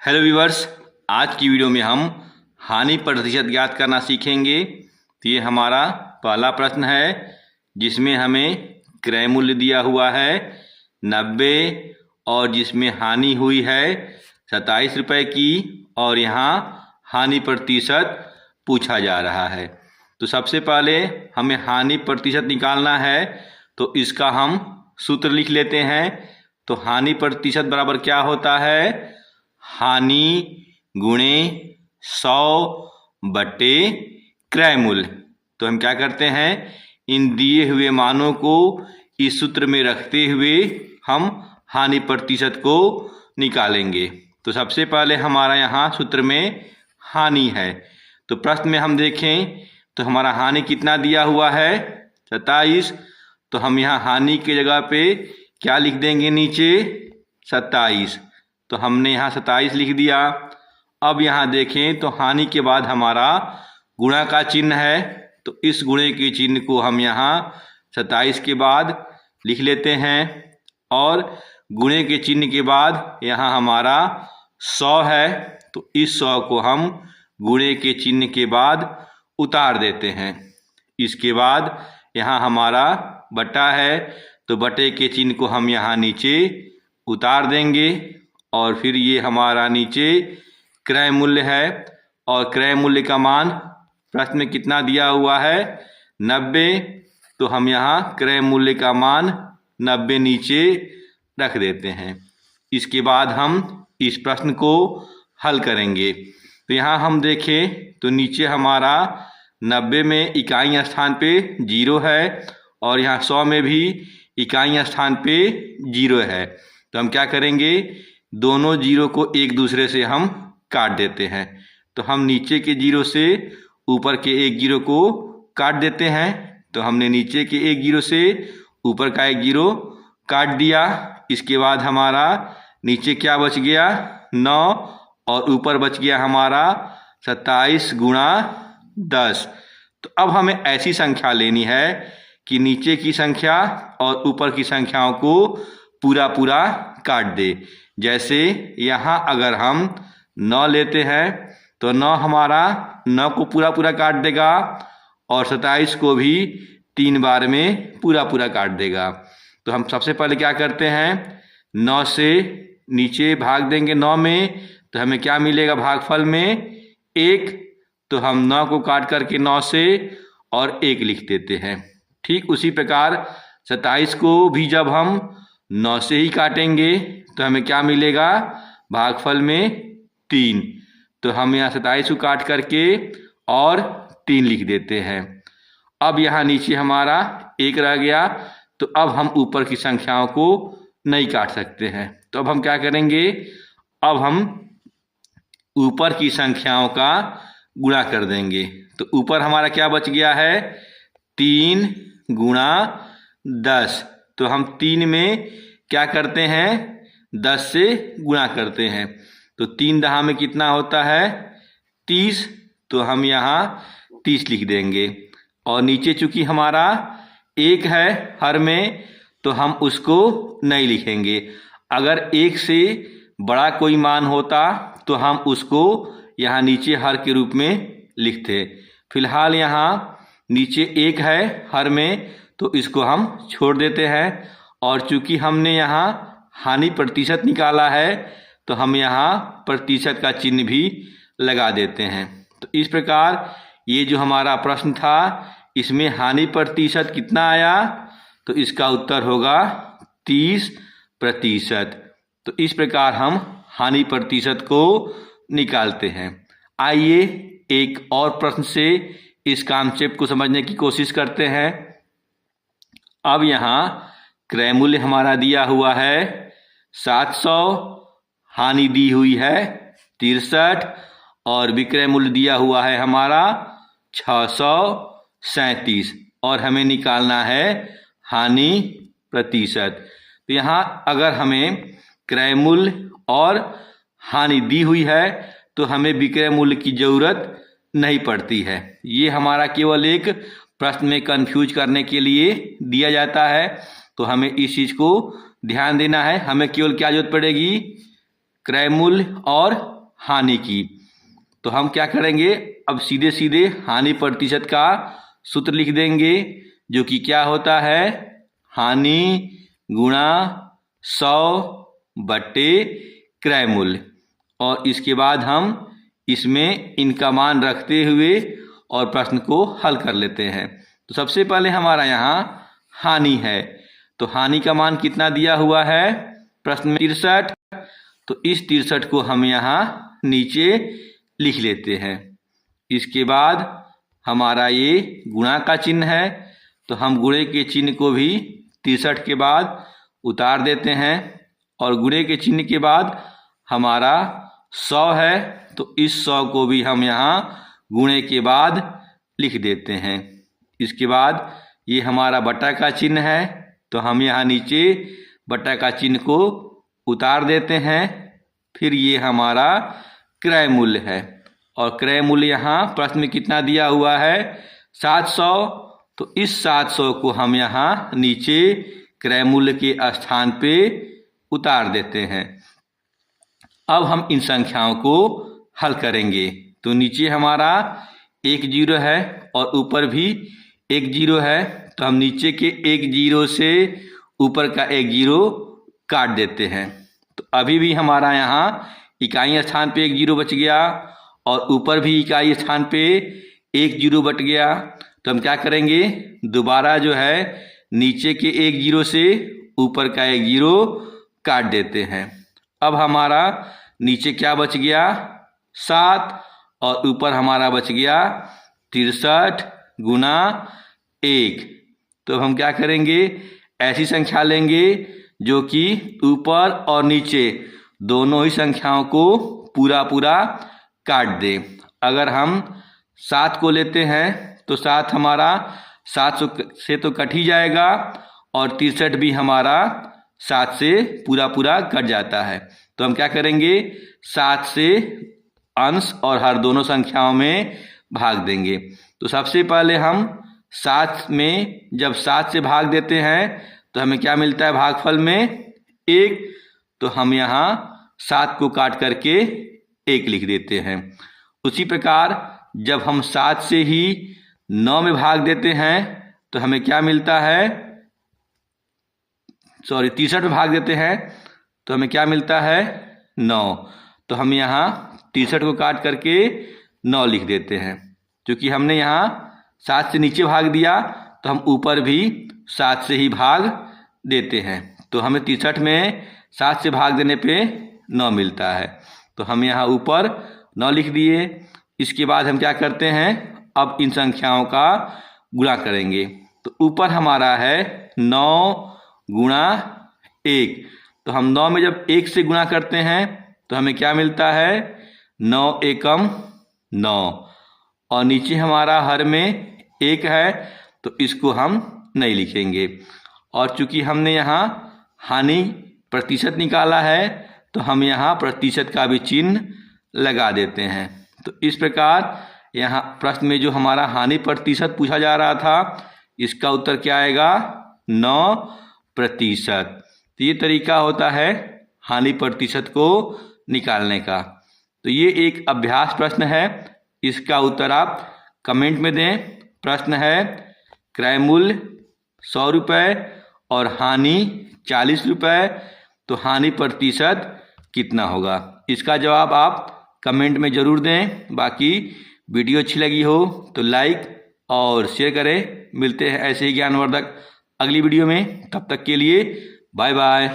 Hello viewers, आज की video में हम हानि प्रतिशत ज्ञात करना सीखेंगे। तो ये हमारा पहला प्रश्न है जिसमें हमें क्रय मूल्य दिया हुआ है 90 और जिसमें हानि हुई है 27 रुपये की और यहाँ हानि प्रतिशत पूछा जा रहा है। तो सबसे पहले हमें हानि प्रतिशत निकालना है, तो इसका हम सूत्र लिख लेते हैं। तो हानि प्रतिशत बराबर क्या होता है? हानि गुणे 100 बटे क्रय मूल्य। तो हम क्या करते हैं, इन दिए हुए मानों को इस सूत्र में रखते हुए हम हानि प्रतिशत को निकालेंगे। तो सबसे पहले हमारा यहाँ सूत्र में हानि है। तो प्रश्न में हम देखें तो हमारा हानि कितना दिया हुआ है? 27। तो हम यहाँ हानि की जगह पे क्या लिख देंगे? नीचे 27। तो हमने यहाँ 27 लिख दिया। अब यहाँ देखें तो हानि के बाद हमारा गुणा का चिन्ह है, तो इस गुणे के चिन्ह को हम यहाँ 27 के बाद लिख लेते हैं और गुणे के चिन्ह के बाद यहाँ हमारा 100 है, तो इस 100 को हम गुणे के चिन्ह के बाद उतार देते हैं। इसके बाद यहाँ हमारा बटा है, तो बटे के चिन्ह को हम यहाँ नीचे उतार देंगे और फिर ये हमारा नीचे क्रय मूल्य है और क्रय मूल्य का मान प्रश्न में कितना दिया हुआ है? 90। तो हम यहाँ क्रय मूल्य का मान 90 नीचे रख देते हैं। इसके बाद हम इस प्रश्न को हल करेंगे। तो यहाँ हम देखें तो नीचे हमारा 90 में इकाई स्थान पे 0 है और यहाँ 100 में भी इकाई स्थान पे 0 है। तो हम क्या करेंगे, दोनों 0 को एक दूसरे से हम काट देते हैं। तो हम नीचे के 0 से ऊपर के एक 0 को काट देते हैं। तो हमने नीचे के एक 0 से ऊपर का एक 0 काट दिया। इसके बाद हमारा नीचे क्या बच गया? 9 और ऊपर बच गया हमारा 27 गुणा 10। तो अब हमें ऐसी संख्या लेनी है कि नीचे की संख्या और ऊपर की संख्याओं को पूरा पूरा काट दे। जैसे यहाँ अगर हम 9 लेते हैं तो 9 हमारा 9 को पूरा पूरा काट देगा और 27 को भी 3 बार में पूरा पूरा काट देगा। तो हम सबसे पहले क्या करते हैं, 9 से नीचे भाग देंगे 9 में, तो हमें क्या मिलेगा भागफल में? 1। तो हम 9 को काट करके 9 से और 1 लिख देते हैं। ठीक उसी प्रकार 27 को भी जब हम 9 से ही काटेंगे तो हमें क्या मिलेगा भागफल में? 3। तो हम यहाँ 27 को काट करके और 3 लिख देते हैं। अब यहाँ नीचे हमारा 1 रह गया, तो अब हम ऊपर की संख्याओं को नहीं काट सकते हैं। तो अब हम क्या करेंगे, अब हम ऊपर की संख्याओं का गुणा कर देंगे। तो ऊपर हमारा क्या बच गया है? 3 गुणा 10। तो हम 3 में क्या करते हैं, 10 से गुणा करते हैं। तो 3 दहा में कितना होता है? 30। तो हम यहाँ 30 लिख देंगे और नीचे चूंकि हमारा 1 है हर में, तो हम उसको नहीं लिखेंगे। अगर 1 से बड़ा कोई मान होता तो हम उसको यहाँ नीचे हर के रूप में लिखते। फिलहाल यहाँ नीचे 1 है हर में, तो इसको हम छोड़ देते हैं और चूंकि हमने यहाँ हानि प्रतिशत निकाला है तो हम यहाँ प्रतिशत का चिन्ह भी लगा देते हैं। तो इस प्रकार ये जो हमारा प्रश्न था इसमें हानि प्रतिशत कितना आया? तो इसका उत्तर होगा 30%। तो इस प्रकार हम हानि प्रतिशत को निकालते हैं। आइए एक और प्रश्न से इस कॉन्सेप्ट को समझने की कोशिश करते हैं। अब यहाँ क्रय मूल्य हमारा दिया हुआ है 700, हानि दी हुई है 63 और विक्रय मूल्य दिया हुआ है हमारा 637 और हमें निकालना है हानि प्रतिशत। तो यहाँ अगर हमें क्रय मूल्य और हानि दी हुई है तो हमें विक्रय मूल्य की ज़रूरत नहीं पड़ती है। ये हमारा केवल एक प्रश्न में कंफ्यूज करने के लिए दिया जाता है। तो हमें इस चीज़ को ध्यान देना है। हमें केवल क्या जरूरत पड़ेगी? क्रय मूल्य और हानि की। तो हम क्या करेंगे, अब सीधे सीधे हानि प्रतिशत का सूत्र लिख देंगे, जो कि क्या होता है, हानि गुणा 100 बटे क्रय मूल्य। और इसके बाद हम इसमें इनका मान रखते हुए और प्रश्न को हल कर लेते हैं। तो सबसे पहले हमारा यहाँ हानि है, तो हानि का मान कितना दिया हुआ है प्रश्न में, 63। तो इस 63 को हम यहाँ नीचे लिख लेते हैं। इसके बाद हमारा ये गुणा का चिन्ह है, तो हम गुणे के चिन्ह को भी 63 के बाद उतार देते हैं। और गुणे के चिन्ह के बाद हमारा 100 है, तो इस 100 को भी हम यहाँ गुणे के बाद लिख देते हैं। इसके बाद ये हमारा बटा का चिन्ह है, तो हम यहाँ नीचे बटा का चिन्ह को उतार देते हैं। फिर ये हमारा क्रय मूल्य है, और क्रय मूल्य यहाँ प्रश्न में कितना दिया हुआ है, 700। तो इस 700 को हम यहाँ नीचे क्रय मूल्य के स्थान पे उतार देते हैं। अब हम इन संख्याओं को हल करेंगे। तो नीचे हमारा 1 0 है और ऊपर भी 1 0 है, तो हम नीचे के 1 0 से ऊपर का 1 0 काट देते हैं। तो अभी भी हमारा यहाँ इकाई स्थान पे 1 0 बच गया, और ऊपर भी इकाई स्थान पे 1 0 बच गया। तो हम क्या करेंगे, दोबारा जो है नीचे के 1 0 से ऊपर का 1 0 काट देते हैं। अब हमारा नीचे क्या बच गया, 7, और ऊपर हमारा बच गया 63 गुना 1। तो हम क्या करेंगे, ऐसी संख्या लेंगे जो कि ऊपर और नीचे दोनों ही संख्याओं को पूरा पूरा काट दे। अगर हम 7 को लेते हैं तो 7 हमारा 700 से तो कट ही जाएगा, और 63 भी हमारा 7 से पूरा पूरा कट जाता है। तो हम क्या करेंगे, 7 से अंश और हर दोनों संख्याओं में भाग देंगे। तो सबसे पहले हम 7 में जब 7 से भाग देते हैं तो हमें क्या मिलता है भागफल में, 1। तो हम यहाँ 7 को काट करके 1 लिख देते हैं। उसी प्रकार जब हम 7 से ही 9 में भाग देते हैं तो हमें क्या मिलता है, 63 में भाग देते हैं तो हमें क्या मिलता है, 9। तो हम यहाँ 63 को काट करके 9 लिख देते हैं। क्योंकि हमने यहाँ 7 से नीचे भाग दिया, तो हम ऊपर भी 7 से ही भाग देते हैं। तो हमें 63 में 7 से भाग देने पे 9 मिलता है। तो हम यहाँ ऊपर 9 लिख दिए। इसके बाद हम क्या करते हैं, अब इन संख्याओं का गुणा करेंगे। तो ऊपर हमारा है 9 गुणा 1। तो हम 9 में जब 1 से गुणा करते हैं तो हमें क्या मिलता है, 9 एकम 9। और नीचे हमारा हर में 1 है, तो इसको हम नहीं लिखेंगे। और चूंकि हमने यहाँ हानि प्रतिशत निकाला है, तो हम यहाँ प्रतिशत का भी चिन्ह लगा देते हैं। तो इस प्रकार यहाँ प्रश्न में जो हमारा हानि प्रतिशत पूछा जा रहा था, इसका उत्तर क्या आएगा, 9%। तो ये तरीका होता है हानि प्रतिशत को निकालने का। तो ये एक अभ्यास प्रश्न है, इसका उत्तर आप कमेंट में दें। प्रश्न है, क्रय मूल्य 100 रुपये और हानि 40 रुपये, तो हानि प्रतिशत कितना होगा। इसका जवाब आप कमेंट में ज़रूर दें। बाकी वीडियो अच्छी लगी हो तो लाइक और शेयर करें। मिलते हैं ऐसे ही ज्ञानवर्धक अगली वीडियो में, तब तक के लिए बाय बाय।